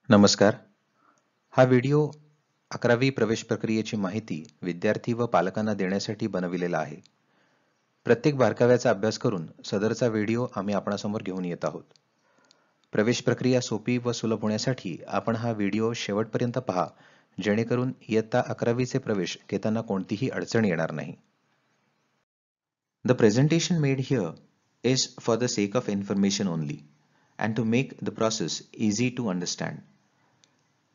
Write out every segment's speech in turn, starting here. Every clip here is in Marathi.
नमस्कार. हा व्हिडिओ 11वी प्रवेश प्रक्रियेची माहिती विद्यार्थी व पालकांना देण्यासाठी बनविलेला आहे. प्रत्येक बारकाव्याचा अभ्यास करून सदरचा व्हिडिओ आम्ही आपणासमोर घेऊन येत आहोत. प्रवेश प्रक्रिया सोपी व सुलभ होण्यासाठी आपण हा व्हिडिओ शेवटपर्यंत पहा, जेणेकरून इयत्ता 11वीचे प्रवेश घेताना कोणतीही अडचण येणार नाही. The presentation made here is for the sake of information only and to make the process easy to understand.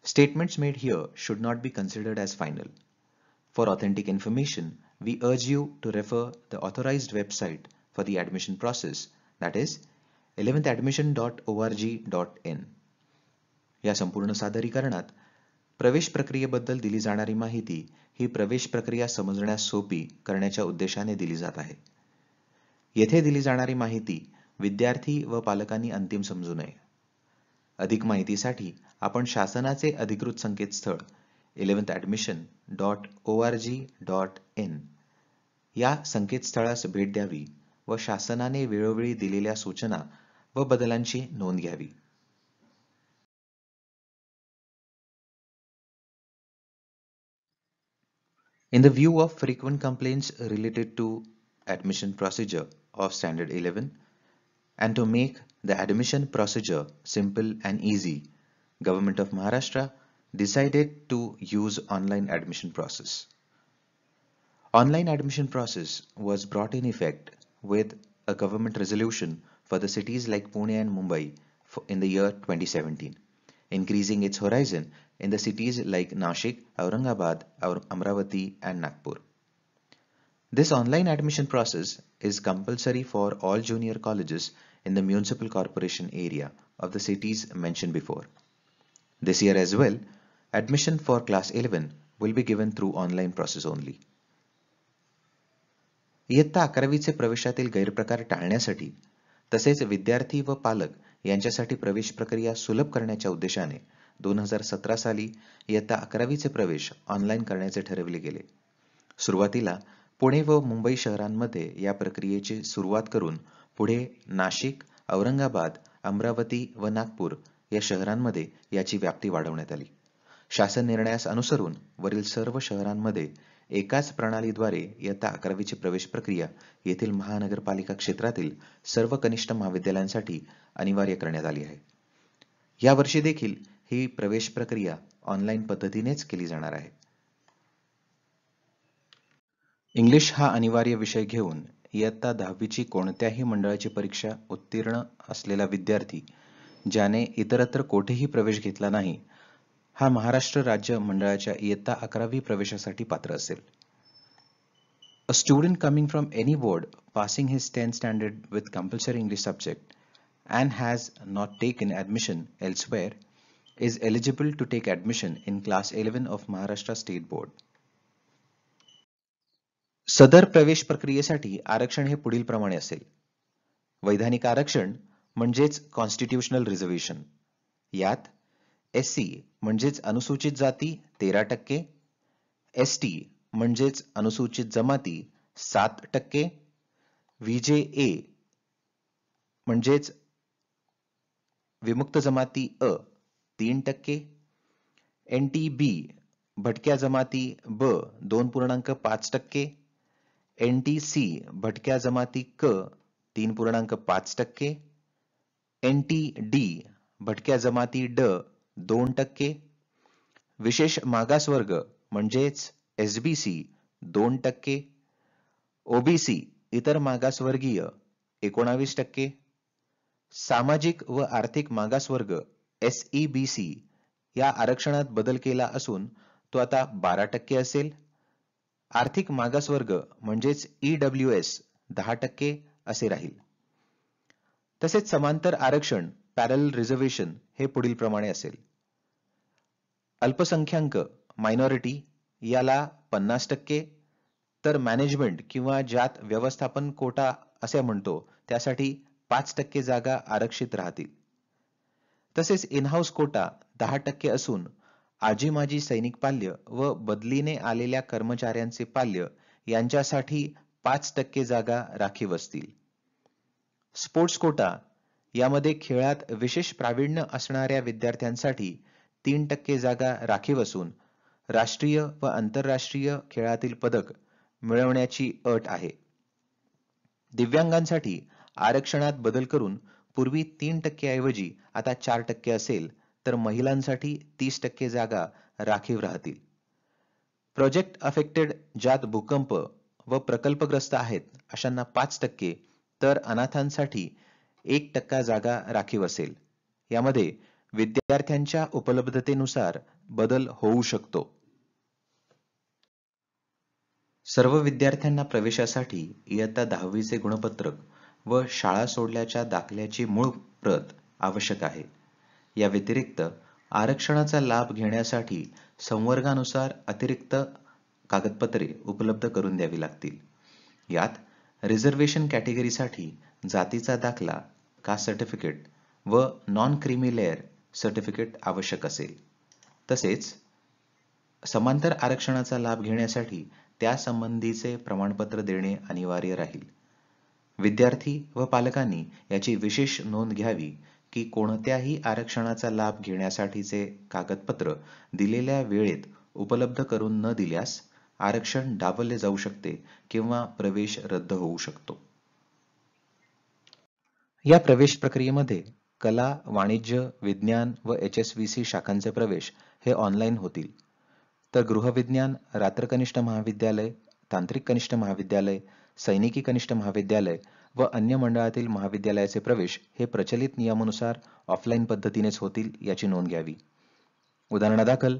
Statements made here should not be considered as final. For authentic information, we urge you to refer the authorized website for the admission process, that is 11thadmission.org.in. या संपूर्ण सादरीकरणात प्रवेश प्रक्रियेबद्दल दिली जाणारी माहिती ही प्रवेश प्रक्रिया समजण्यास सोपी करण्याच्या उद्देशाने दिली जात आहे. येथे दिली जाणारी माहिती विद्यार्थी व पालकांनी अंतिम समजू नये. अधिक माहितीसाठी आपण शासनाचे अधिकृत संकेतस्थळ 11thadmission.org.in या संकेतस्थळास भेट द्यावी व शासनाने वेळोवेळी दिलेल्या सूचना व बदलांची नोंद घ्यावी. In the view of frequent complaints related to admission procedure of Standard 11 and to make the admission procedure simple and easy, Government of Maharashtra decided to use online admission process. Online admission process was brought in effect with a government resolution for the cities like Pune and Mumbai in the year 2017, increasing its horizon in the cities like Nashik, Aurangabad, Amravati and Nagpur. This online admission process is compulsory for all junior colleges in the municipal corporation area of the cities mentioned before. This year as well, admission for class 11 will be given through online process only. इयत्ता 11वीचे प्रवेशातील गैरप्रकार टाळण्यासाठी तसेच विद्यार्थी व पालक यांच्यासाठी प्रवेश प्रक्रिया सुलभ करण्याच्या उद्देशाने 2017 साली इयत्ता 11वीचे प्रवेश ऑनलाईन करण्याचे ठरवले गेले. सुरुवातीला पुणे व मुंबई शहरांमध्ये या प्रक्रियेची सुरुवात करून पुढे नाशिक, औरंगाबाद, अमरावती व नागपूर या शहरांमध्ये याची व्याप्ती वाढवण्यात आली. शासन निर्णयास अनुसरून वरील सर्व शहरांमध्ये एकाच प्रणालीद्वारे इयत्ता 11वीची प्रवेश प्रक्रिया येथील महानगरपालिका क्षेत्रातील सर्व कनिष्ठ महाविद्यालयांसाठी अनिवार्य करण्यात आली आहे. या वर्षी देखील ही प्रवेश प्रक्रिया ऑनलाईन पद्धतीनेच केली जाणार आहे. इंग्लिश हा अनिवार्य विषय घेऊन इयत्ता 10वीची कोणत्याही मंडळाची परीक्षा उत्तीर्ण असलेला विद्यार्थी ज्याने इतरत्र कोठेही प्रवेश घेतला नाही, हा महाराष्ट्र राज्य मंडळाच्या इयत्ता 11वी प्रवेशासाठी पात्र असेल. A student coming from any board passing his 10th standard with compulsory English subject and has not taken admission elsewhere is eligible to take admission in class 11 of Maharashtra State Board. सदर प्रवेश प्रक्रियेसाठी आरक्षण हे पुढील प्रमाणे असेल. वैधानिक आरक्षण म्हणजेच कॉन्स्टिट्यूशनल रिझर्वेशन. यात SC म्हणजेच अनुसूचित जाती 13%, ST म्हणजेच अनुसूचित जमाती 7%, VJA म्हणजेच विमुक्त जमाती अ 3%, NTB भटक्या जमाती ब 2.5%, NTC भटक्या जमाती क 3.5%, NTD भटक्या जमाती ड 2%, विशेष मागासवर्ग म्हणजेच SBC 2%, OBC इतर मागासवर्गीय 19%, सामाजिक व आर्थिक मागासवर्ग SEBC या आरक्षणात बदल केला असून तो आता 12% असेल. आर्थिक मागासवर्ग म्हणजेच EWS 10% असे राहील. तसेच समांतर आरक्षण पॅरलल रिझर्वेशन हे पुढील प्रमाणे असेल. अल्पसंख्याक मायनॉरिटी याला 50%, तर मॅनेजमेंट किंवा ज्यात व्यवस्थापन कोटा असे म्हणतो त्यासाठी 5% जागा आरक्षित राहतील. तसेच इन हाऊस कोटा 10% असून आजी माजी सैनिक पाल्य व बदलीने आलेल्या कर्मचाऱ्यांचे पाल्य यांच्यासाठी 5% जागा राखीव असतील. स्पोर्ट्स कोटा यामध्ये खेळात विशेष प्रावीण्य असणाऱ्या विद्यार्थ्यांसाठी 3% जागा राखीव असून राष्ट्रीय व आंतरराष्ट्रीय खेळातील पदक मिळवण्याची अट आहे. दिव्यांगांसाठी आरक्षणात बदल करून पूर्वी 3% ऐवजी आता 4% असेल, तर महिलांसाठी 30% जागा राखीव राहतील. प्रोजेक्ट अफेक्टेड ज्यात भूकंप व प्रकल्पग्रस्त आहेत अशांना 5%, तर अनाथांसाठी 1% जागा राखीव असेल. यामध्ये विद्यार्थ्यांच्या उपलब्धतेनुसार बदल होऊ शकतो. सर्व विद्यार्थ्यांना प्रवेशासाठी इयत्ता 10वीचे गुणपत्रक व शाळा सोडल्याच्या दाखल्याची मूळ प्रत आवश्यक आहे. या व्यतिरिक्त आरक्षणाचा लाभ घेण्यासाठी संवर्गानुसार अतिरिक्त कागदपत्रे उपलब्ध करून द्यावी लागतील. यात रिझर्वेशन कॅटेगरीसाठी जातीचा दाखला, कास्ट सर्टिफिकेट व नॉन क्रीमी लेअर सर्टिफिकेट आवश्यक असेल. तसेच समांतर आरक्षणाचा लाभ घेण्यासाठी त्यासंबंधीचे प्रमाणपत्र देणे अनिवार्य राहील. विद्यार्थी व पालकांनी याची विशेष नोंद घ्यावी की कोणत्याही आरक्षणाचा लाभ घेण्यासाठीचे कागदपत्र दिलेल्या वेळेत उपलब्ध करून न दिल्यास आरक्षण डावलले जाऊ शकते किंवा प्रवेश रद्द होऊ शकतो. या प्रवेश प्रक्रियेमध्ये कला, वाणिज्य, विज्ञान व HSVC शाखांचे प्रवेश हे ऑनलाईन होतील. तर गृहविज्ञान, रात्र कनिष्ठ महाविद्यालय, तांत्रिक कनिष्ठ महाविद्यालय, सैनिकी कनिष्ठ महाविद्यालय व अन्य मंडळातील महाविद्यालयाचे प्रवेश हे प्रचलित नियमानुसार ऑफलाईन पद्धतीनेच होतील याची नोंद घ्यावी. उदाहरणादाखल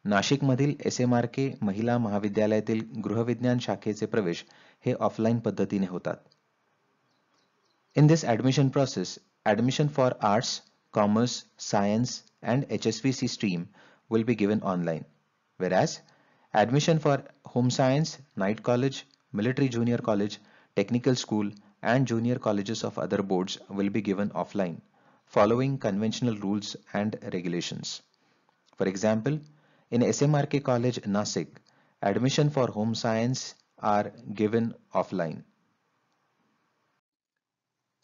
नाशिकमधील SMRK महिला महाविद्यालयातील गृहविज्ञान शाखेचे प्रवेश हे ऑफलाईन पद्धतीने होतात. In this admission process, admission for arts, commerce, science and HSVC stream will be given online, whereas admission for home science, night college, military junior college, technical school and junior colleges of other boards will be given offline, following conventional rules and regulations. For example, in SMRK College, Nasik, admission for home science are given offline.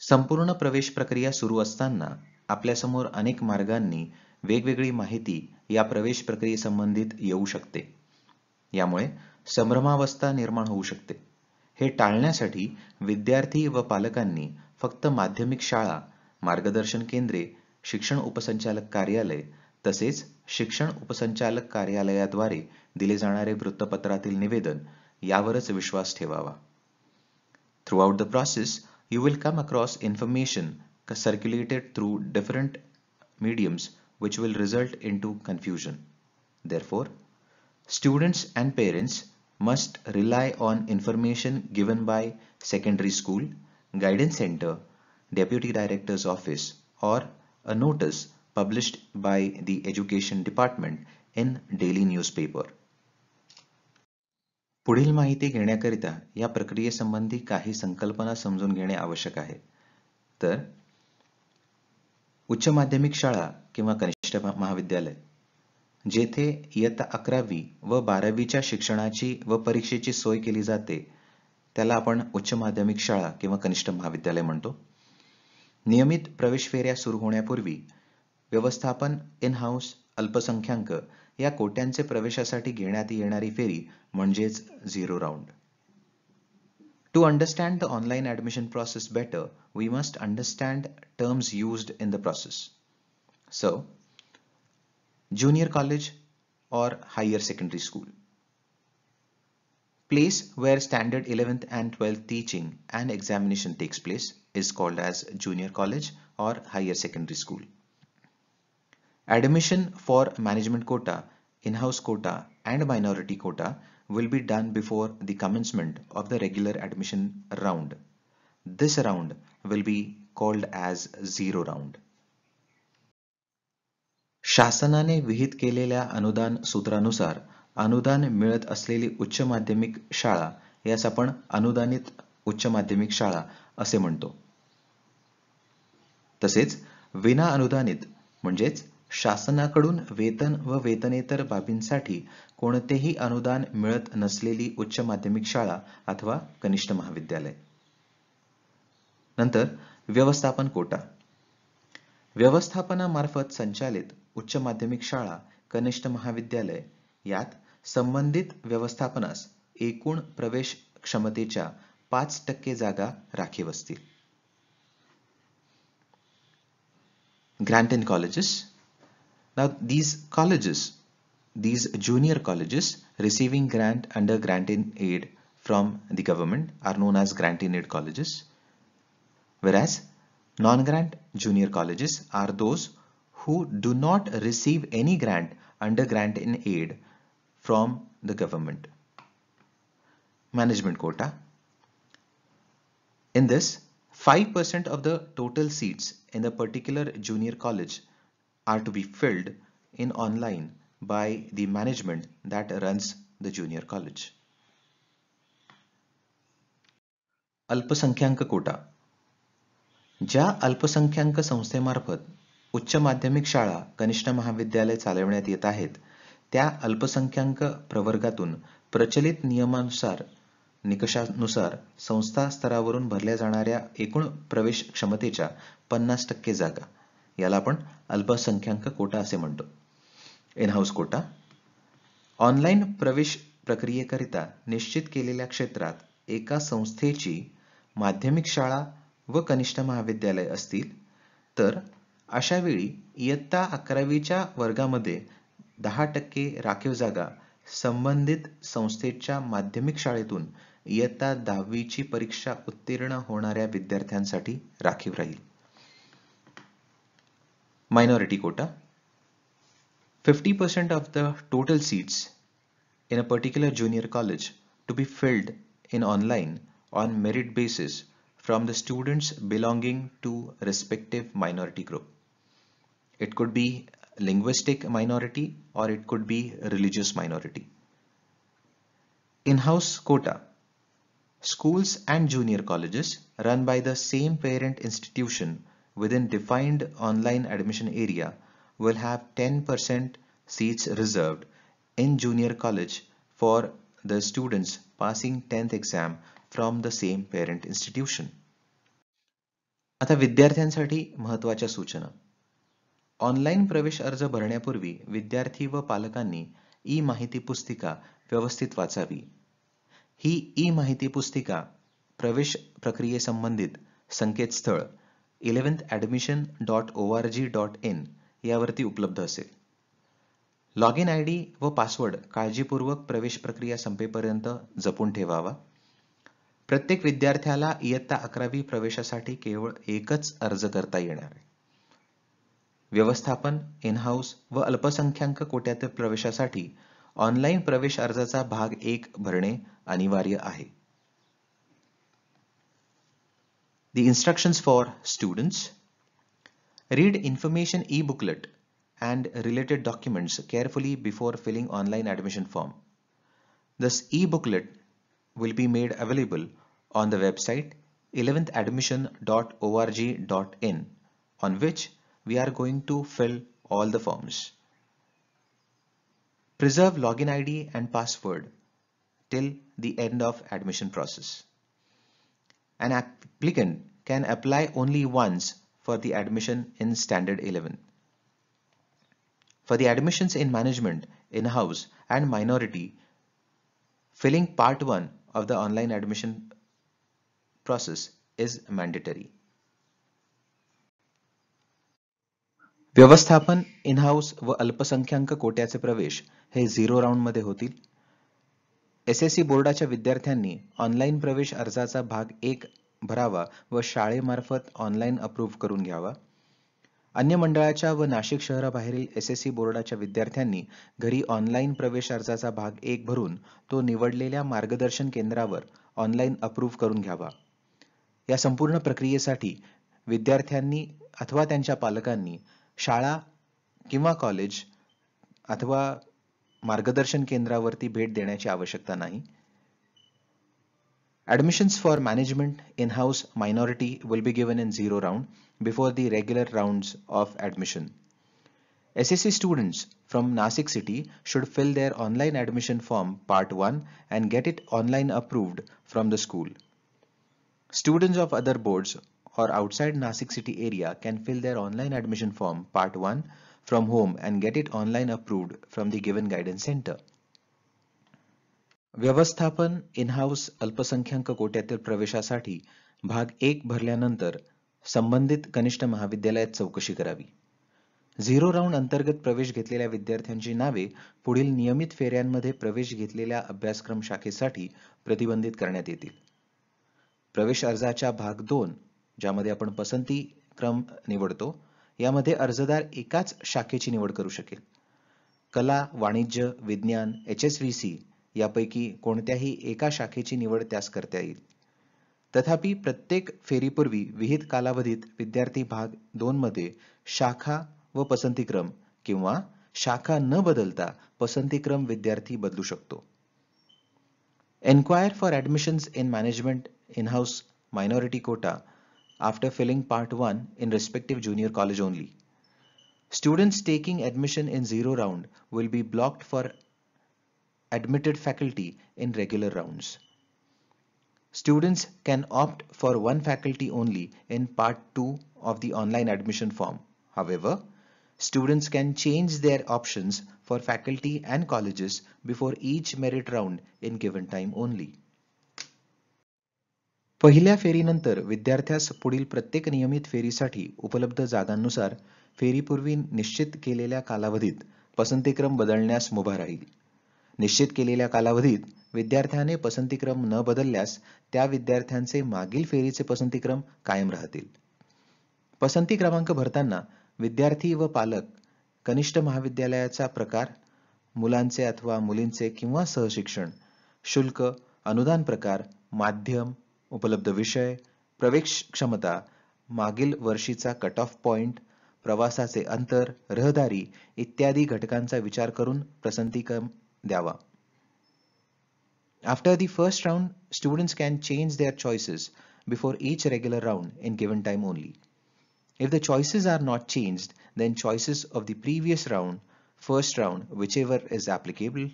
संपूर्ण प्रवेश प्रक्रिया सुरू असताना आपल्यासमोर अनेक मार्गांनी वेगवेगळी माहिती या प्रवेश प्रक्रियेसंबंधित येऊ शकते. यामुळे संभ्रमावस्था निर्माण होऊ शकते. हे टाळण्यासाठी विद्यार्थी व पालकांनी फक्त माध्यमिक शाळा, मार्गदर्शन केंद्रे, शिक्षण उपसंचालक कार्यालय तसेच शिक्षण उपसंचालक कार्यालयाद्वारे दिले जाणारे वृत्तपत्रातील निवेदन यावरच विश्वास ठेवावा. Throughout the process, you will come across information circulated through different mediums which will result into confusion. Therefore, students and parents must rely on information given by secondary school, guidance center, deputy director's office or a notice published by the education department in daily newspaper. पुढील माहिती घेण्याकरिता या प्रक्रियेसंबंधी काही संकल्पना समजून घेणे आवश्यक आहे. तर उच्च माध्यमिक शाळा किंवा कनिष्ठ महाविद्यालय जेथे इयत्ता 11वी व 12वीच्या शिक्षणाची व परीक्षेची सोय केली जाते त्याला आपण उच्च माध्यमिक शाळा किंवा कनिष्ठ महाविद्यालय म्हणतो. नियमित प्रवेश फेऱ्या सुरू होण्यापूर्वी व्यवस्थापन, इन हाऊस, अल्पसंख्याक या कोट्यांचे प्रवेशासाठी घेण्यात येणारी फेरी म्हणजेच zero round. To understand the online admission process better, we must understand terms used in the process. So, junior college or higher secondary school. Place where standard 11th and 12th teaching and examination takes place is called as junior college or higher secondary school. Admission for management quota, in-house quota and minority quota will be done before the commencement of the regular admission round. This round will be called as zero round. शासनाने विहित केलेल्या अनुदान सूत्रानुसार अनुदान मिळत असलेली उच्च माध्यमिक शाळा यास आपण अनुदानित उच्च माध्यमिक शाळा असे म्हणतो. तसेच विना अनुदानित म्हणजेच शासनाकडून वेतन व वेतनेतर बाबींसाठी कोणतेही अनुदान मिळत नसलेली उच्च माध्यमिक शाळा अथवा कनिष्ठ महाविद्यालय. नंतर व्यवस्थापन कोटा. व्यवस्थापनामार्फत संचालित उच्च माध्यमिक शाळा, कनिष्ठ महाविद्यालय यात संबंधित व्यवस्थापनास एकूण प्रवेश क्षमतेच्या 5% जागा राखीव असतील. Grant in colleges. Now these junior colleges receiving grant under grant in aid from the government are known as grant in aid colleges, whereas non-grant junior colleges are those who do not receive any grant under grant in aid from the government. Management quota. In this, 5% of the total seats in a particular junior college are to be filled in online by the management that runs the junior college. अल्पसंख्याक कोटा. ज्या अल्पसंख्याक संस्थेमार्फत उच्च माध्यमिक शाळा, कनिष्ठ महाविद्यालय चालविण्यात येत आहेत, त्या अल्पसंख्याक प्रवर्गातून प्रचलित निकषानुसार संस्था स्तरावरून भरल्या जाणाऱ्या एकूण प्रवेश क्षमतेच्या 50% जागा याला आपण अल्पसंख्याक कोटा असे म्हणतो. In house Kota. ऑनलाईन प्रवेश प्रक्रियेकरिता निश्चित केलेल्या क्षेत्रात एका संस्थेची माध्यमिक शाळा व कनिष्ठ महाविद्यालय असतील तर अशा वेळी इयत्ता 11वीच्या वर्गामध्ये 10% राखीव जागा संबंधित संस्थेच्या माध्यमिक शाळेतून इयत्ता 10वीची परीक्षा उत्तीर्ण होणाऱ्या विद्यार्थ्यांसाठी राखीव राहील. Minority quota. 50% of the total seats in a particular junior college to be filled in online on merit basis from the students belonging to respective minority group. It could be linguistic minority or it could be religious minority. In-house quota. Schools and junior colleges run by the same parent institution within defined online admission area will have 10% seats reserved in junior college for the students passing 10th exam from the same parent institution. आता विद्यार्थ्यांसाठी महत्त्वाच्या सूचना. ऑनलाईन प्रवेश अर्ज भरण्यापूर्वी विद्यार्थी व पालकांनी ई-माहिती पुस्तिका व्यवस्थित वाचावी. ही ई-माहिती पुस्तिका प्रवेश प्रक्रियेसंबंधित संकेतस्थळ 11thadmission.org.in यावरती उपलब्ध असेल. लॉगिन आयडी व पासवर्ड काळजीपूर्वक प्रवेश प्रक्रिया संपेपर्यंत जपून ठेवावा. प्रत्येक विद्यार्थ्याला इयत्ता 11वी प्रवेशासाठी केवळ एकच अर्ज करता येणार आहे. व्यवस्थापन, इन-हाऊस व अल्पसंख्याक कोट्यातील प्रवेशासाठी ऑनलाईन प्रवेश अर्जाचा भाग 1 भरणे अनिवार्य आहे. The instructions for students. Read information e-booklet and related documents carefully before filling online admission form. This e-booklet will be made available on the website 11thadmission.org.in on which we are going to fill all the forms. Preserve login ID and password till the end of admission process. An applicant can apply only once for the admission in Standard 11. For the admissions in management, in-house and minority, filling part 1 of the online admission process is mandatory. व्यवस्थापन, इन-हाऊस व अल्पसंख्याक कोट्याचे प्रवेश हे 0 राऊंड मध्ये होतील. SSC बोर्डाच्या विद्यार्थ्यांनी ऑनलाईन प्रवेश अर्जाचा भाग 1 भरावा व शाळेमार्फत ऑनलाईन अप्रूव्ह करून घ्यावा. अन्य मंडळाच्या व नाशिक शहराबाहेरील SSC बोर्डाच्या विद्यार्थ्यांनी घरी ऑनलाईन प्रवेश अर्जाचा भाग 1 भरून तो निवडलेल्या मार्गदर्शन केंद्रावर ऑनलाईन अप्रूव्ह करून घ्यावा. या संपूर्ण प्रक्रियेसाठी विद्यार्थ्यांनी अथवा त्यांच्या पालकांनी शाळा किंवा कॉलेज अथवा मार्गदर्शन केंद्रावरती भेट देण्याची आवश्यकता नाही. Admissions for management, in-house, minority will be given in 0 round before the regular rounds of admission. SSC students from Nasik city should fill their online admission form part 1 and get it online approved from the school. Students of other boards or outside Nasik city area can fill their online admission form part 1 from home and get it online approved from the given guidance center. व्यवस्थापन इन-हाऊस अल्पसंख्याक कोट्यातील प्रवेशासाठी भाग 1 भरल्यानंतर संबंधित कनिष्ठ महाविद्यालयात चौकशी करावी. झिरो राऊंड अंतर्गत प्रवेश घेतलेल्या विद्यार्थ्यांची नावे पुढील नियमित फेऱ्यांमध्ये प्रवेश घेतलेल्या अभ्यासक्रम शाखेसाठी प्रतिबंधित करण्यात येतील. प्रवेश अर्जाच्या भाग 2 ज्यामध्ये आपण पसंती क्रम निवडतो, यामध्ये अर्जदार एकाच शाखेची निवड करू शकेल. कला, वाणिज्य, विज्ञान, HSVC यापैकी कोणत्याही एका शाखेची निवड त्यास करता येईल. तथापि प्रत्येक फेरीपूर्वी विहित कालावधीत विद्यार्थी भाग 2 मध्ये शाखा व पसंतीक्रम किंवा शाखा न बदलता पसंतीक्रम विद्यार्थी बदलू शकतो. Enquire for admissions in management in-house minority quota after filling part 1 in respective junior college only. Students taking admission in zero round will be blocked for admitted faculty in regular rounds. Students can opt for one faculty only in part 2 of the online admission form. However, students can change their options for faculty and colleges before each merit round in given time only. पहिल्या फेरीनंतर विद्यार्थ्यास पुढील प्रत्येक नियमित फेरीसाठी उपलब्ध जागांनुसार फेरीपूर्वी निश्चित केलेल्या कालावधीत पसंतीक्रम बदलण्यास मुभा राहील. निश्चित केलेल्या कालावधीत विद्यार्थ्याने पसंतीक्रम न बदलल्यास त्या विद्यार्थ्यांचे मागील फेरीचे पसंतीक्रम कायम राहतील. पसंती क्रमांक भरताना विद्यार्थी व पालक कनिष्ठ महाविद्यालयाचा प्रकार, मुलांचे अथवा मुलींचे किंवा सहशिक्षण, शुल्क, अनुदान प्रकार, माध्यम, उपलब्ध विषय, प्रवेश क्षमता, मागील वर्षीचा कट ऑफ पॉइंट, प्रवासाचे अंतर, रहदारी इत्यादी घटकांचा विचार करून पसंतीक्रम द्यावा. After the first round, students can change their choices before each regular round in given time only. If the choices are not changed, then choices of the previous round, first round, whichever is applicable,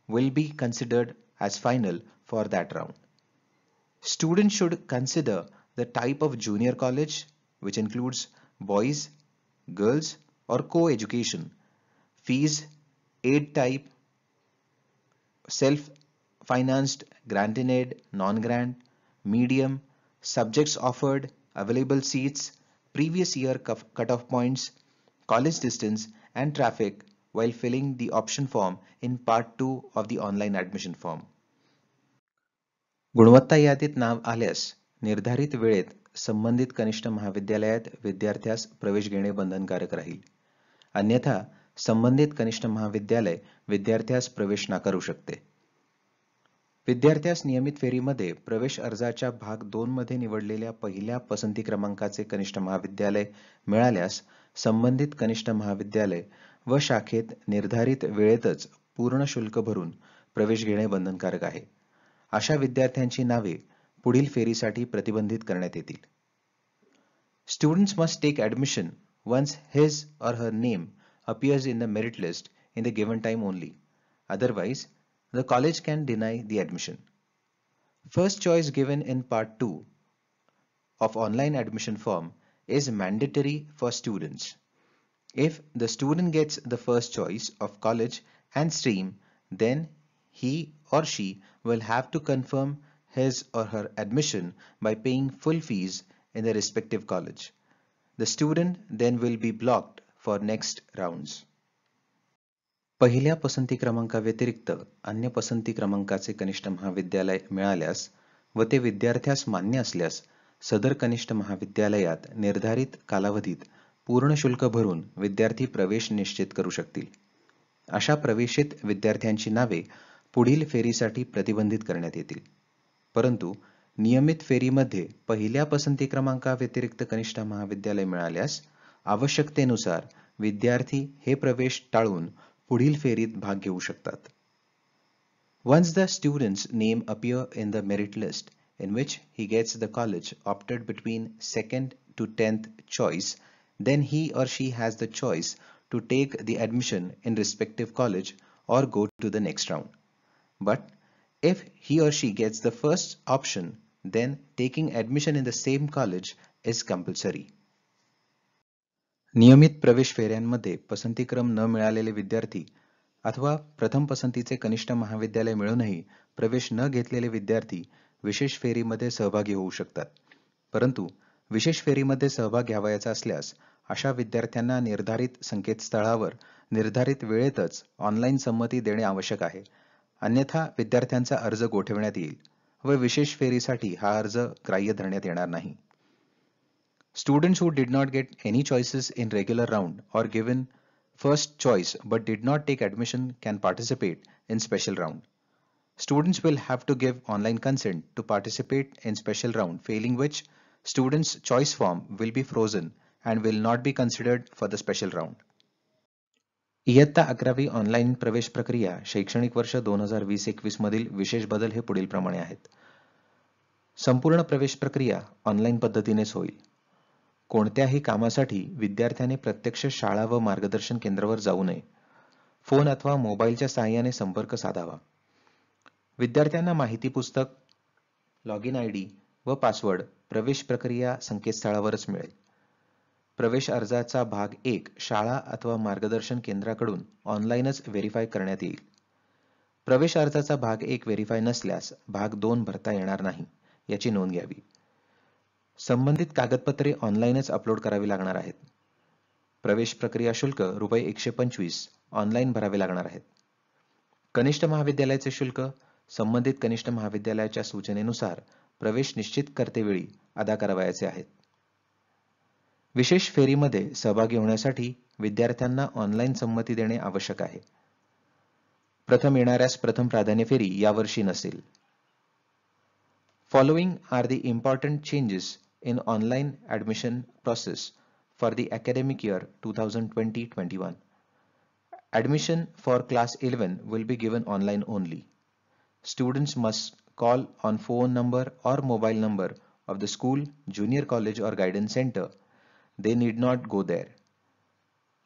will be considered as final for that round. Students should consider the type of junior college, which includes boys, girls, or co-education, fees, aid type, self-financed, grant-in-aid, non-grant, medium, subjects offered, available seats, previous year cut-off points, college distance, and traffic while filling the option form in part 2 of the online admission form. गुणवत्ता यादीत नाव आल्यास निर्धारित वेळेत संबंधित कनिष्ठ महाविद्यालयात विद्यार्थ्यास प्रवेश घेणे बंधनकारक राहील. अन्यथा संबंधित कनिष्ठ महाविद्यालय विद्यार्थ्यास प्रवेश नाकारू शकते. विद्यार्थ्यास नियमित फेरीमध्ये प्रवेश अर्जाच्या भाग 2 मध्ये निवडलेल्या पहिल्या पसंती क्रमांकाचे कनिष्ठ महाविद्यालय मिळाल्यास संबंधित कनिष्ठ महाविद्यालय व शाखेत निर्धारित वेळेतच पूर्ण शुल्क भरून प्रवेश घेणे बंधनकारक आहे. अशा विद्यार्थ्यांची नावे पुढील फेरीसाठी प्रतिबंधित करण्यात येतील. Students must take admission once his or her name appears in the merit list in the given time only. Otherwise, the college can deny the admission. First choice given in part 2 of online admission form is mandatory for students. If the student gets the first choice of college and stream, then he or she will have to confirm his or her admission by paying full fees in the respective college. The student then will be blocked for next rounds. पहिल्या पसंती क्रमांकाव्यतिरिक्त अन्य पसंती क्रमांकाचे कनिष्ठ महाविद्यालय मिळाल्यास व ते विद्यार्थ्यास मान्य असल्यास सदर कनिष्ठ महाविद्यालयात निर्धारित कालावधीत पूर्ण शुल्क भरून विद्यार्थी प्रवेश निश्चित करू शकतील. अशा प्रवेशित विद्यार्थ्यांची नावे पुढील फेरीसाठी प्रतिबंधित करण्यात येतील. परंतु नियमित फेरीमध्ये पहिल्या पसंती क्रमांकाव्यतिरिक्त कनिष्ठ महाविद्यालय मिळाल्यास आवश्यकतेनुसार विद्यार्थी हे प्रवेश टाळून पुढील फेरीत भाग घेऊ शकतात. Once the student's name appear in the merit list in which he gets the college opted between second to 10th choice, then he or she has the choice to take the admission in respective college or go to the next round. But if he or she gets the first option, then taking admission in the same college is compulsory. नियमित प्रवेश फेऱ्यांमध्ये पसंतीक्रम न मिळालेले विद्यार्थी अथवा प्रथम पसंतीचे कनिष्ठ महाविद्यालय मिळूनही प्रवेश न घेतलेले विद्यार्थी विशेष फेरीमध्ये सहभागी होऊ शकतात. परंतु विशेष फेरीमध्ये सहभाग घ्यावयाचा असल्यास अशा विद्यार्थ्यांना निर्धारित संकेतस्थळावर निर्धारित वेळेतच ऑनलाईन संमती देणे आवश्यक आहे. अन्यथा विद्यार्थ्यांचा अर्ज गोठविण्यात येईल व विशेष फेरीसाठी हा अर्ज ग्राह्य धरण्यात येणार नाही. Students who did not get any choices in regular round or given first choice but did not take admission can participate in special round. Students will have to give online consent to participate in special round, failing which students' choice form will be frozen and will not be considered for the special round. इयत्ता 11वी ऑनलाईन प्रवेश प्रक्रिया शैक्षणिक वर्ष 2020-21 मधील विशेष बदल हे पुढील प्रमाणे आहेत. संपूर्ण प्रवेश प्रक्रिया ऑनलाईन पद्धतीनेच होईल. कोणत्याही कामासाठी विद्यार्थ्याने प्रत्यक्ष शाळा व मार्गदर्शन केंद्रावर जाऊ नये. फोन अथवा मोबाईलच्या सहाय्याने संपर्क साधावा. विद्यार्थ्यांना माहिती पुस्तक, लॉगिन आयडी व पासवर्ड प्रवेश प्रक्रिया संकेतस्थळावरच मिळेल. प्रवेश अर्जाचा भाग 1 शाळा अथवा मार्गदर्शन केंद्राकडून ऑनलाईनच व्हेरीफाय करण्यात येईल. प्रवेश अर्जाचा भाग 1 व्हेरीफाय नसल्यास भाग 2 भरता येणार नाही याची नोंद घ्यावी. संबंधित कागदपत्रे ऑनलाईनच अपलोड करावी लागणार आहेत. प्रवेश प्रक्रिया शुल्क रुपये 125 ऑनलाईन भरावे लागणार आहेत. कनिष्ठ महाविद्यालयाचे शुल्क संबंधित कनिष्ठ महाविद्यालयाच्या सूचनेनुसार प्रवेश निश्चित करतेवेळी अदा करावयाचे आहेत. विशेष फेरीमध्ये सहभागी होण्यासाठी विद्यार्थ्यांना ऑनलाईन संमती देणे आवश्यक आहे. प्रथम येणाऱ्यास प्रथम प्राधान्य फेरी यावर्षी नसेल. Following are the important changes in online admission process for the academic year 2020-21. Admission for class 11 will be given online only. Students must call on phone number or mobile number of the school, junior college or guidance center. They need not go there.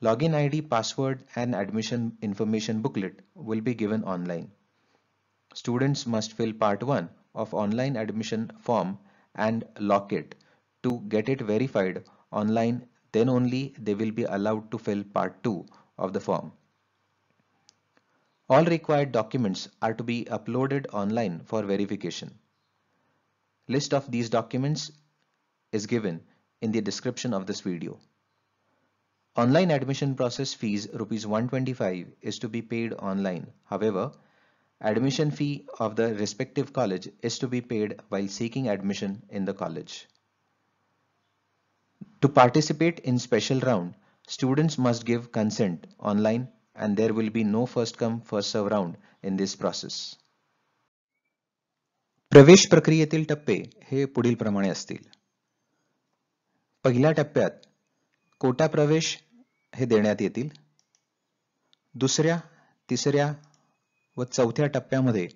Login ID, password and admission information booklet will be given online. Students must fill part 1 of online admission form and lock it to get it verified online, then only they will be allowed to fill part 2 of the form. All required documents are to be uploaded online for verification. List of these documents is given in the description of this video. Online admission process fees rupees 125 is to be paid online. However, admission fee of the respective college is to be paid while seeking admission in the college. To participate in special round, students must give consent online and there will be no first come first serve round in this process. प्रवेश प्रक्रियेतील टप्पे हे पुढील प्रमाणे असतील. पहिल्या टप्प्यात कोटा प्रवेश हे देण्यात येतील. दुसऱ्या, तिसऱ्या व चौथ्या टप्प्यामध्ये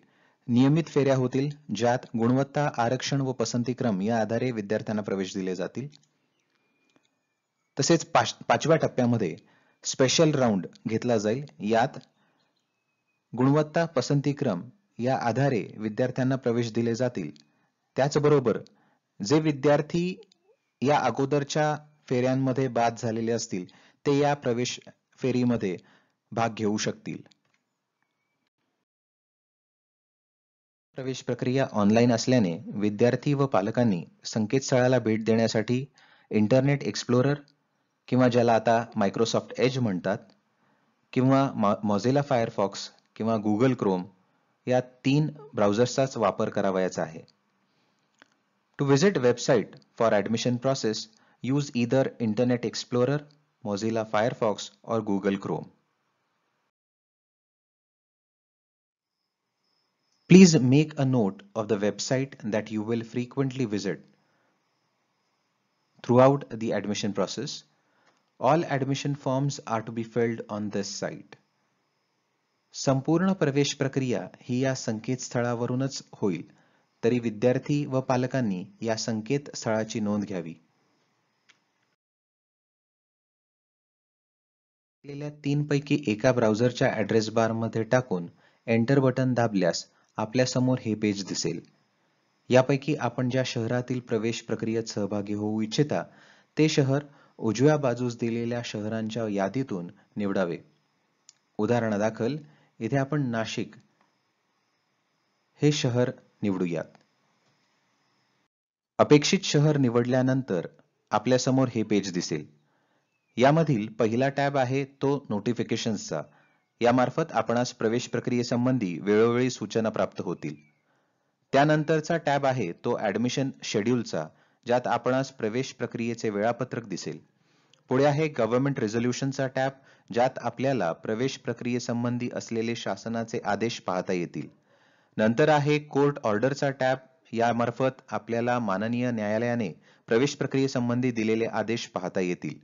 नियमित फेऱ्या होतील ज्यात गुणवत्ता आरक्षण व पसंतीक्रम या आधारे विद्यार्थ्यांना प्रवेश दिले जातील. तसेच पाचव्या टप्प्यामध्ये स्पेशल राऊंड घेतला जाईल. यात गुणवत्ता पसंतीक्रम या आधारे विद्यार्थ्यांना प्रवेश दिले जातील. त्याचबरोबर जे विद्यार्थी या अगोदरच्या फेऱ्यांमध्ये बाद झालेले असतील ते या प्रवेश फेरीमध्ये भाग घेऊ शकतील. प्रवेश प्रक्रिया ऑनलाईन असल्याने विद्यार्थी व पालकांनी संकेतस्थळाला भेट देण्यासाठी इंटरनेट एक्सप्लोरर किंवा ज्याला आता मायक्रोसॉफ्ट एज म्हणतात किंवा मोझिला फायरफॉक्स किंवा गुगल क्रोम या 3 ब्राउझर्सचाच वापर करावयाचा आहे. To visit website for admission process use either Internet Explorer, Mozilla Firefox और Google Chrome. Please make a note of the website that you will frequently visit throughout the admission process. All admission forms are to be filled on this site. संपूर्ण प्रवेश प्रक्रिया ही या संकेतस्थळावरूनच होईल, तरी विद्यार्थी व पालकांनी या संकेतस्थळाची नोंद घ्यावी. दिलेल्या 3 पैकी एका ब्राउझरच्या ऍड्रेस बार मध्ये टाकून एंटर बटन दाबल्यास आपल्या समोर हे पेज दिसेल. यापैकी आपण ज्या शहरातील प्रवेश प्रक्रियेत सहभागी होऊ इच्छिता ते शहर उजव्या बाजूस दिलेल्या शहरांच्या यादीतून निवडावे. उदाहरणादाखल इथे आपण नाशिक हे शहर निवडूयात. अपेक्षित शहर निवडल्यानंतर आपल्यासमोर हे पेज दिसेल. यामधील पहिला टॅब आहे तो नोटिफिकेशन्सचा. यामार्फत आपणास प्रवेश प्रक्रियेसंबंधी वेळोवेळी सूचना प्राप्त होतील. त्यानंतरचा टॅब आहे तो ऍडमिशन शेड्यूलचा, ज्यात आपणास प्रवेश प्रक्रियेचे वेळापत्रक दिसेल. पुढे आहे गव्हर्नमेंट रेझोल्युशनचा टॅब, ज्यात आपल्याला प्रवेश प्रक्रियेसंबंधी असलेले शासनाचे आदेश पाहता येतील. नंतर आहे कोर्ट ऑर्डरचा टॅब. यामार्फत आपल्याला माननीय न्यायालयाने प्रवेश प्रक्रियेसंबंधी दिलेले आदेश पाहता येतील.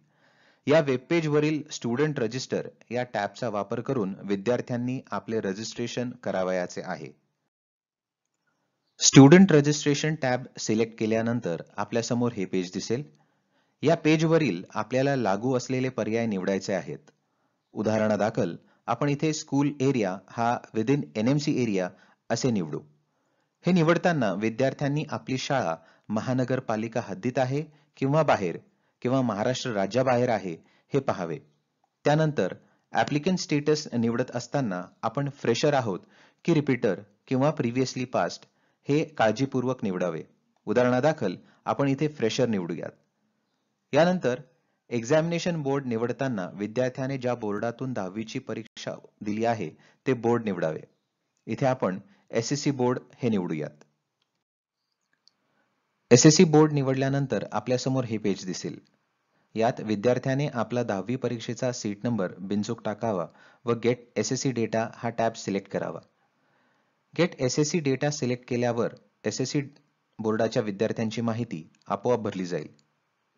या वेबपेजवरील स्टुडंट रजिस्टर या टॅबचा वापर करून विद्यार्थ्यांनी आपले रजिस्ट्रेशन करावयाचे आहे. स्टुडंट रजिस्ट्रेशन टॅब सिलेक्ट केल्यानंतर आपल्यासमोर हे पेज दिसेल. या पेजवरील आपल्याला लागू असलेले पर्याय निवडायचे आहेत. उदाहरणादाखल आपण इथे स्कूल एरिया हा विदिन NMC एरिया असे निवडू. हे निवडताना विद्यार्थ्यांनी आपली शाळा महानगरपालिका हद्दीत आहे किंवा बाहेर किंवा महाराष्ट्र राज्याबाहेर आहे हे पाहावे. त्यानंतर ऍप्लिकंट स्टेटस निवडत असताना आपण फ्रेशर आहोत की रिपीटर किंवा प्रिव्हियसली पास्ट हे काळजीपूर्वक निवडावे. उदाहरणादाखल आपण इथे फ्रेशर निवडूयात. यानंतर एक्झामिनेशन बोर्ड निवडताना विद्यार्थ्याने ज्या बोर्डातून 10वीची परीक्षा दिली आहे ते बोर्ड निवडावे. इथे आपण SSC बोर्ड हे निवडूयात. SSC बोर्ड निवडल्यानंतर आपल्यासमोर हे पेज दिसेल. यात विद्यार्थ्याने आपला 10वी परीक्षेचा सीट नंबर बिनचूक टाकावा व गेट SSC डेटा हा टॅब सिलेक्ट करावा. गेट SSC डेटा सिलेक्ट केल्यावर SSC बोर्डाच्या विद्यार्थ्यांची माहिती आपोआप भरली जाईल.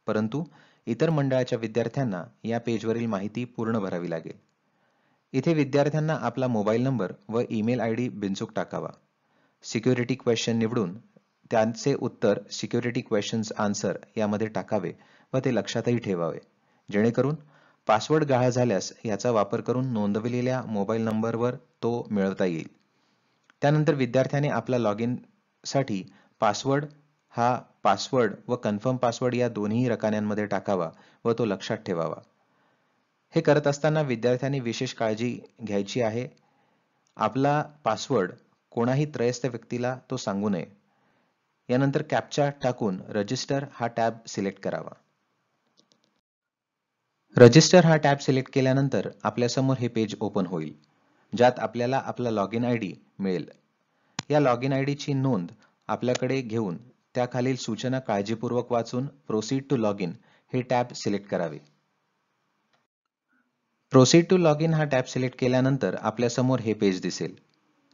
परंतु इतर मंडळाच्या विद्यार्थ्यांना या पेजवरील माहिती पूर्ण भरावी लागेल. इथे विद्यार्थ्यांना आपला मोबाईल नंबर व ईमेल ID बिनचूक टाकावा. सिक्युरिटी क्वेश्चन निवडून त्यांचे उत्तर सिक्युरिटी क्वेश्चन्स आन्सर यामध्ये टाकावे व ते लक्षातही ठेवावे, जेणेकरून पासवर्ड गहाळ झाल्यास याचा वापर करून नोंदवलेल्या मोबाईल नंबरवर तो मिळवता येईल. त्यानंतर विद्यार्थ्याने आपला लॉगिन साठी पासवर्ड व कन्फर्म पासवर्ड या दोन्ही रकान्यांमध्ये टाकावा व तो लक्षात ठेवावा. हे करत असताना विद्यार्थ्यांनी विशेष काळजी घ्यायची आहे. आपला पासवर्ड कोणाही त्रयस्थ व्यक्तीला तो सांगू नये. यानंतर कॅप्चा टाकून रजिस्टर हा टॅब सिलेक्ट करावा. रजिस्टर हा टॅब सिलेक्ट केल्यानंतर आपल्यासमोर हे पेज ओपन होईल, ज्यात आपल्याला आपला लॉगिन ID मिळेल. या लॉगिन ID ची नोंद आपल्याकडे घेऊन त्याखालील सूचना काळजीपूर्वक वाचून प्रोसीड टू लॉगिन हे टॅब सिलेक्ट करावे. प्रोसीड टू लॉगिन हा टॅब सिलेक्ट केल्यानंतर आपल्यासमोर हे पेज दिसेल,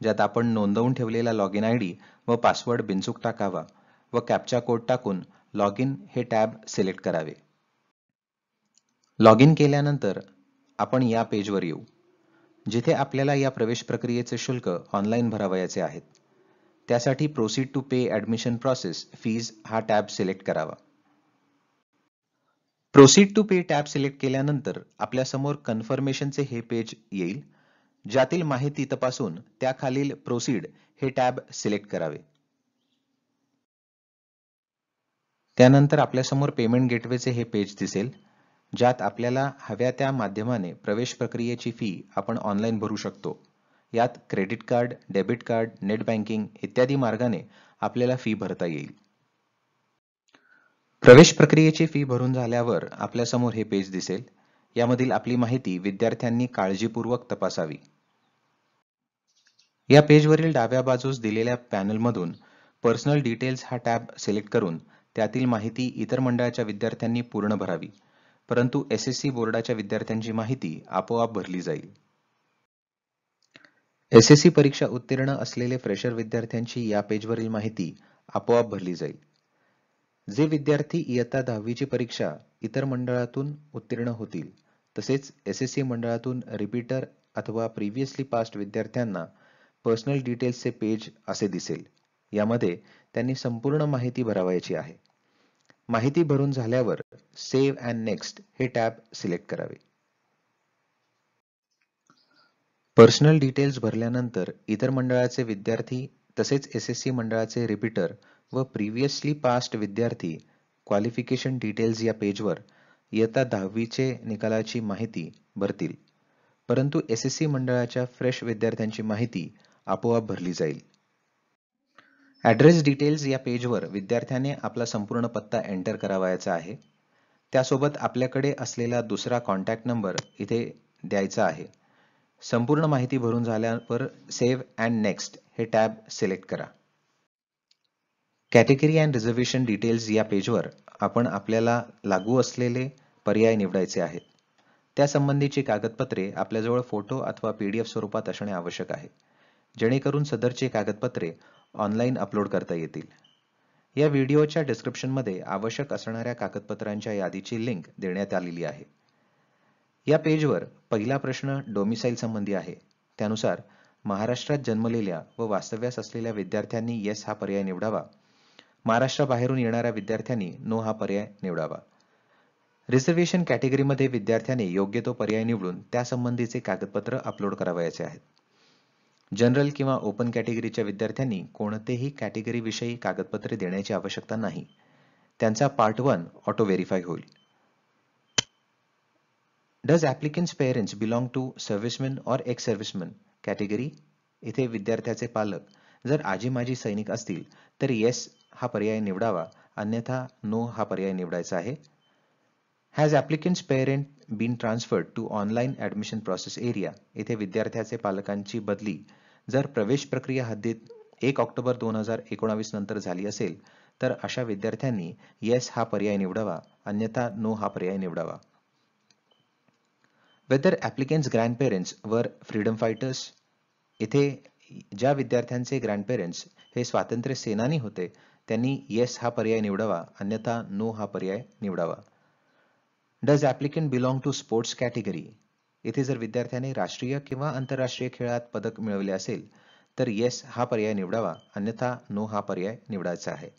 ज्यात आपण नोंदवून ठेवलेला लॉगिन ID व पासवर्ड बिनचूक टाकावा व कॅप्चा कोड टाकून लॉगिन हे टॅब सिलेक्ट करावे. लॉगिन केल्यानंतर आपण या पेजवर येऊ, जिथे आपल्याला या प्रवेश प्रक्रियेचे शुल्क ऑनलाईन भरावयाचे आहेत. त्यासाठी proceed to pay admission process fees हा टॅब सिलेक्ट करावा. Proceed to pay tab select केल्यानंतर आपल्यासमोर कन्फर्मेशनचे हे पेज येईल, ज्यातील माहिती तपासून त्याखालील प्रोसीड हे टॅब सिलेक्ट करावे. त्यानंतर आपल्यासमोर पेमेंट गेटवेचे हे पेज दिसेल, ज्यात आपल्याला हव्या त्या माध्यमाने प्रवेश प्रक्रियेची फी आपण ऑनलाईन भरू शकतो. यात credit card, debit card, net banking इत्यादी मार्गाने आपल्याला फी भरता येईल. प्रवेश प्रक्रियेची फी भरून झाल्यावर आपल्यासमोर हे पेज दिसेल. यामधील आपली माहिती विद्यार्थ्यांनी काळजीपूर्वक तपासावी. या पेजवरील डाव्या बाजूस दिलेल्या पॅनलमधून पर्सनल डिटेल्स हा टॅब सिलेक्ट करून त्यातील माहिती इतर मंडळाच्या विद्यार्थ्यांनी पूर्ण भरावी, परंतु SSC बोर्डाच्या विद्यार्थ्यांची माहिती आपोआप भरली जाईल. SSC परीक्षा उत्तीर्ण असलेले फ्रेशर विद्यार्थ्यांची या पेजवरील माहिती आपोआप भरली जाईल. जे विद्यार्थी इयत्ता 10वीची परीक्षा इतर मंडळातून उत्तीर्ण होतील, तसेच SSC मंडळातून रिपीटर अथवा प्रिव्हियसली पास्ट विद्यार्थ्यांना पर्सनल डिटेल्सचे पेज असे दिसेल. यामध्ये त्यांनी संपूर्ण माहिती भरावयाची आहे. माहिती भरून झाल्यावर सेव्ह अँड नेक्स्ट हे टॅब सिलेक्ट करावे. पर्सनल डिटेल्स भरल्यानंतर इतर मंडळाचे विद्यार्थी तसेच SSC मंडळाचे रिपीटर व प्रिव्हियसली पास्ड विद्यार्थी क्वालिफिकेशन डिटेल्स या पेजवर इयत्ता 10वीचे निकालाची माहिती भरतील, परंतु SSC मंडळाच्या फ्रेश विद्यार्थ्यांची माहिती आपोआप भरली जाईल. ॲड्रेस डिटेल्स या पेजवर विद्यार्थ्याने आपला संपूर्ण पत्ता एंटर करावयाचा आहे. त्यासोबत आपल्याकडे असलेला दुसरा कॉन्टॅक्ट नंबर इथे द्यायचा आहे. संपूर्ण माहिती भरून झाल्यावर सेव्ह अँड नेक्स्ट हे टॅब सिलेक्ट करा. कॅटेगरी अँड रिझर्वेशन डिटेल्स या पेजवर आपण आपल्याला लागू असलेले पर्याय निवडायचे आहेत. त्यासंबंधीची कागदपत्रे आपल्याजवळ फोटो अथवा PDF स्वरूपात असणे आवश्यक आहे, जेणेकरून सदरची कागदपत्रे ऑनलाईन अपलोड करता येतील. या व्हिडिओच्या डिस्क्रिप्शनमध्ये आवश्यक असणाऱ्या कागदपत्रांच्या यादीची लिंक देण्यात आलेली आहे. या पेजवर पहिला प्रश्न डोमिसाईल संबंधी आहे. त्यानुसार महाराष्ट्रात जन्मलेल्या व वास्तव्यास असलेल्या विद्यार्थ्यांनी येस हा पर्याय निवडावा. महाराष्ट्राबाहेरून येणाऱ्या विद्यार्थ्यांनी नो हा पर्याय निवडावा. रिझर्वेशन कॅटेगरीमध्ये विद्यार्थ्याने योग्य तो पर्याय निवडून त्यासंबंधीचे कागदपत्र अपलोड करावयाचे आहेत. जनरल किंवा ओपन कॅटेगरीच्या विद्यार्थ्यांनी कोणतेही कॅटेगरीविषयी कागदपत्रे देण्याची आवश्यकता नाही. त्यांचा पार्ट 1 ऑटो व्हेरीफाय होईल. Does applicant's parents belong to servicemen or ex-servicemen category? इथे विद्यार्थ्याचे पालक जर आजी माजी सैनिक असतील तर येस हा पर्याय निवडावा, अन्यथा नो हा पर्याय निवडायचा आहे. Has applicant's parent been transferred to online admission process area? इथे विद्यार्थ्याचे पालकांची बदली जर प्रवेश प्रक्रिया हद्दीत 1 ऑक्टोबर 2019 नंतर झाली असेल तर अशा विद्यार्थ्यांनी येस हा पर्याय निवडावा, अन्यथा नो हा पर्याय निवडावा. Whether applicants' grandparents were freedom fighters? इथे ज्या विद्यार्थ्यांचे ग्रँडपेरेंट्स हे स्वातंत्र्य सेनानी होते त्यांनी येस हा पर्याय निवडावा, अन्यथा नो हा पर्याय निवडावा. Does applicant belong to sports category? इथे जर विद्यार्थ्याने राष्ट्रीय किंवा आंतरराष्ट्रीय खेळात पदक मिळवले असेल तर येस हा पर्याय निवडावा, अन्यथा नो हा पर्याय निवडायचा आहे.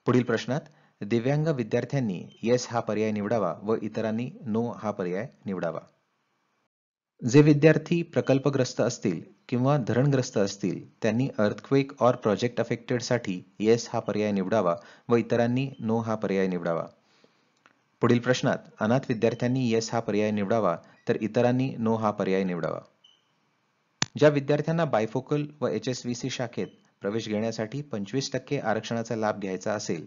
पुढील प्रश्नात दिव्यांग विद्यार्थ्यांनी येस हा पर्याय निवडावा व इतरांनी नो हा पर्याय निवडावा. जे विद्यार्थी प्रकल्पग्रस्त असतील किंवा धरणग्रस्त असतील त्यांनी अर्थक्वेक ऑर प्रोजेक्ट अफेक्टेड साठी येस हा पर्याय निवडावा व इतरांनी नो हा पर्याय निवडावा. पुढील प्रश्नात अनाथ विद्यार्थ्यांनी येस हा पर्याय निवडावा तर इतरांनी नो हा पर्याय निवडावा. ज्या विद्यार्थ्यांना बायफोकल व HSVC शाखेत प्रवेश घेण्यासाठी 25% आरक्षणाचा लाभ घ्यायचा असेल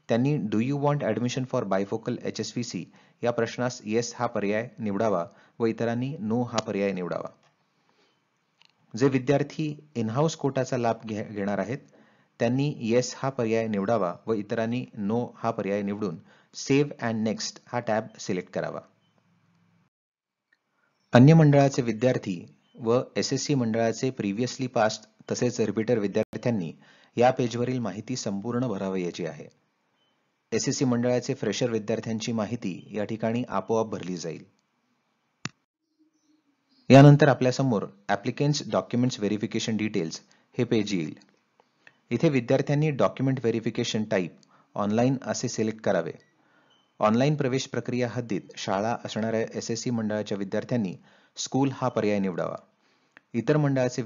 त्यांनी do you want admission for bifocal HSVC या प्रश्नास येस हा पर्याय निवडावा व इतरांनी नो हा पर्याय निवडावा. जे विद्यार्थी इन-हाऊस कोटाचा लाभ घेणार आहेत त्यांनी येस हा पर्याय निवडावा व इतरांनी नो हा पर्याय निवडून सेव्ह अँड नेक्स्ट हा टॅब सिलेक्ट करावा. अन्य मंडळाचे विद्यार्थी व SSC मंडळाचे प्रिव्हियसली पास्ड तसेच रिपीटर विद्यार्थ्यांनी या पेजवरील माहिती संपूर्ण भरावयाची आहे. SSC मंडळाचे फ्रेशर विद्यार्थ्यांची माहिती या ठिकाणी आपोआप भरली जाईल. यानंतर आपल्यासमोर ॲप्लिकंट्स डॉक्युमेंट्स व्हेरिफिकेशन डिटेल्स हे पेज येईल. इथे विद्यार्थ्यांनी डॉक्युमेंट व्हेरिफिकेशन टाईप ऑनलाईन असे सिलेक्ट करावे. ऑनलाईन प्रवेश प्रक्रिया हद्दीत शाळा असणाऱ्या SSC मंडळाच्या विद्यार्थ्यांनी स्कूल हा पर्याय निवडावा. इतर मंडळाचे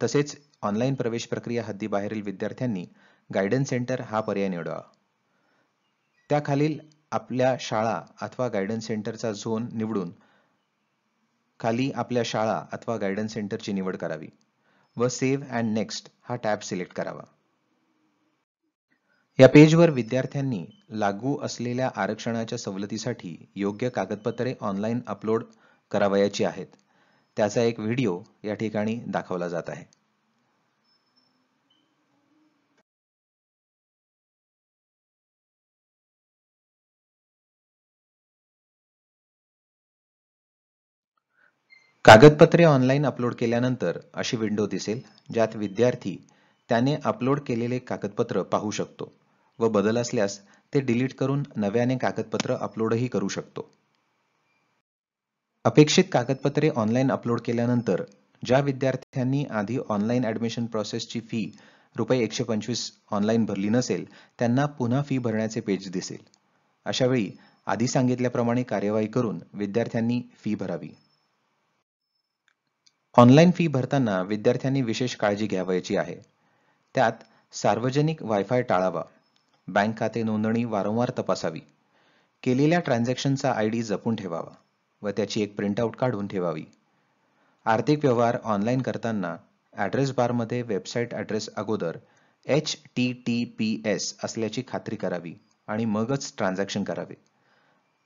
तसेच ऑनलाईन प्रवेश प्रक्रिया हद्दीबाहेरील विद्यार्थ्यांनी गायडन्स सेंटर हा पर्याय निवडावा. त्याखालील आपल्या शाळा अथवा गायडन्स सेंटरचा झोन निवडून खाली आपल्या शाळा अथवा गायडन्स सेंटरची निवड करावी व सेव्ह अँड नेक्स्ट हा टॅब सिलेक्ट करावा. या पेजवर विद्यार्थ्यांनी लागू असलेल्या आरक्षणाच्या सवलतीसाठी योग्य कागदपत्रे ऑनलाईन अपलोड करावयाची आहेत. त्याचा एक व्हिडिओ या ठिकाणी दाखवला जात आहे. कागदपत्रे ऑनलाईन अपलोड केल्यानंतर अशी विंडो दिसेल ज्यात विद्यार्थी त्याने अपलोड केलेले कागदपत्र पाहू शकतो व बदल असल्यास ते डिलीट करून नव्याने कागदपत्र अपलोडही करू शकतो. अपेक्षित कागदपत्रे ऑनलाईन अपलोड केल्यानंतर ज्या विद्यार्थ्यांनी आधी ऑनलाईन ॲडमिशन प्रोसेसची फी ₹125 ऑनलाईन भरली नसेल त्यांना पुन्हा फी भरण्याचे पेज दिसेल. अशावेळी आधी सांगितल्याप्रमाणे कार्यवाही करून विद्यार्थ्यांनी फी भरावी. ऑनलाईन फी भरताना विद्यार्थ्यांनी विशेष काळजी घ्यावयाची आहे. त्यात सार्वजनिक वायफाय टाळावा. बँक खाते नोंदणी वारंवार तपासावी. केलेल्या ट्रान्झॅक्शनचा ID जपून ठेवावा व त्याची एक प्रिंटआउट काढून ठेवावी. आर्थिक व्यवहार ऑनलाईन करताना ॲड्रेस बारमध्ये वेबसाईट ॲड्रेस अगोदर HTTPS असल्याची खात्री करावी आणि मगच ट्रान्झॅक्शन करावे.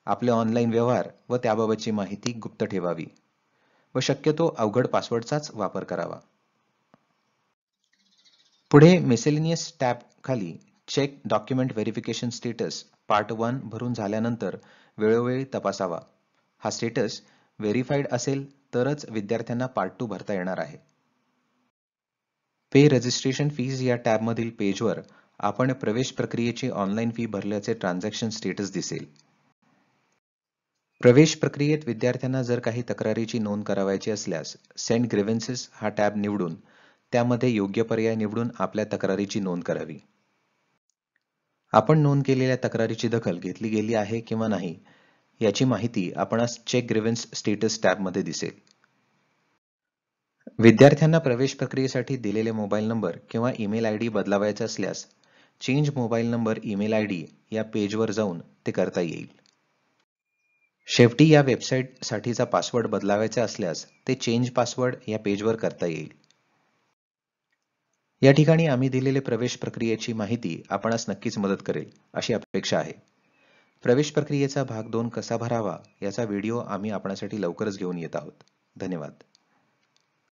आपले ऑनलाईन व्यवहार व त्याबाबतची माहिती गुप्त ठेवावी व शक्यतो अवघड पासवर्डचाच वापर करावा. पुढे मिसेलेनियस टॅब खाली check document verification status part 1 भरून झाल्यानंतर वेळोवेळी तपासावा. हा स्टेटस व्हेरीफाईड असेल तरच विद्यार्थ्यांना पार्ट 2 भरता येणार आहे. पे रजिस्ट्रेशन फीज या टॅबमधील पेजवर आपण प्रवेश प्रक्रियेची ऑनलाईन फी भरल्याचे ट्रान्झॅक्शन स्टेटस दिसेल. प्रवेश प्रक्रियेत विद्यार्थ्यांना जर काही तक्रारीची नोंद करावयाची असल्यास सेंड ग्रीव्हन्सेस हा टॅब निवडून त्यामध्ये योग्य पर्याय निवडून आपल्या तक्रारीची नोंद करावी. आपण नोंद केलेल्या तक्रारीची दखल घेतली गेली आहे किंवा नाही याची माहिती आपणास चेक ग्रीव्हन्स स्टेटस टॅबमध्ये दिसेल. विद्यार्थ्यांना प्रवेश प्रक्रियेसाठी दिलेले मोबाईल नंबर किंवा ईमेल ID बदलावायचा असल्यास change mobile number email ID या पेजवर जाऊन ते करता येईल. शेवटी या वेबसाईटसाठीचा पासवर्ड बदलावायचा असल्यास ते चेंज पासवर्ड या पेजवर करता येईल. या ठिकाणी आम्ही दिलेले प्रवेश प्रक्रियेची माहिती आपणास नक्कीच मदत करेल अशी अपेक्षा आहे. प्रवेश प्रक्रियेचा भाग 2 कसा भरावा याचा व्हिडिओ आम्ही आपणासाठी लवकरच घेऊन येत आहोत. धन्यवाद.